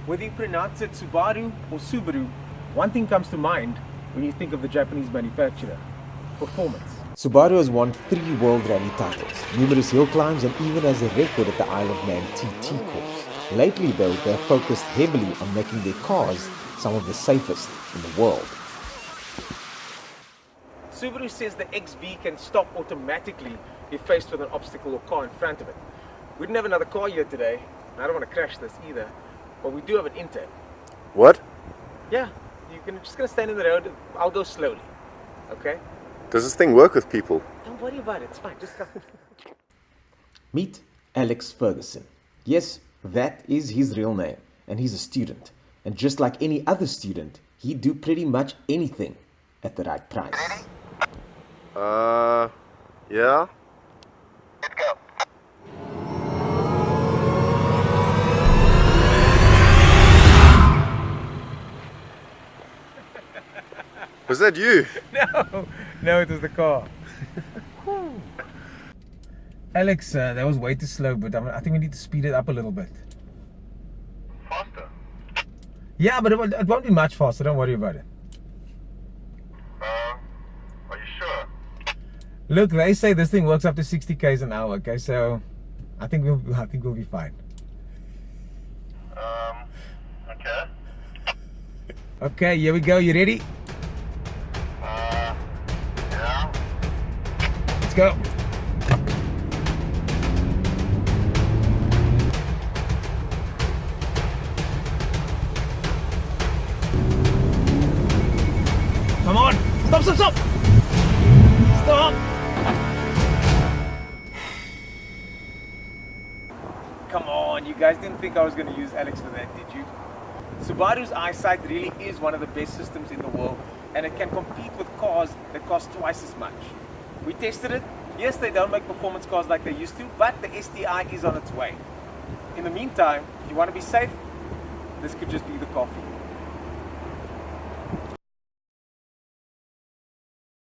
Whether you pronounce it Subaru or Subaru, one thing comes to mind when you think of the Japanese manufacturer: performance. Subaru has won 3 World Rally titles, numerous hill climbs, and even has a record at the Isle of Man TT course. Lately though, they have focused heavily on making their cars some of the safest in the world. Subaru says the XV can stop automatically if faced with an obstacle or car in front of it. We didn't have another car here today, and I don't want to crash this either, but we do have an Intern. What? Yeah, just gonna stand in the road. I'll go slowly, okay? Does this thing work with people? Don't worry about it, it's fine, just come. Meet Alex Ferguson. Yes, that is his real name, and he's a student. And just like any other student, he'd do pretty much anything at the right price. Yeah? Let's go. Was that you? No, it was the car. Alex, that was way too slow, but I think we need to speed it up a little bit. Faster. Yeah, but it won't be much faster, don't worry about it. Are you sure? Look, they say this thing works up to 60 k's an hour, okay, so I think we'll be fine. Okay. Okay, here we go, you ready? Yeah. Let's go. Come on! Stop! Stop! Come on, you guys didn't think I was going to use Alex for that, did you? Subaru's eyesight really is one of the best systems in the world, and it can compete with cars that cost twice as much. We tested it. Yes, they don't make performance cars like they used to, but the STI is on its way. In the meantime, if you want to be safe, this could just be the car for you.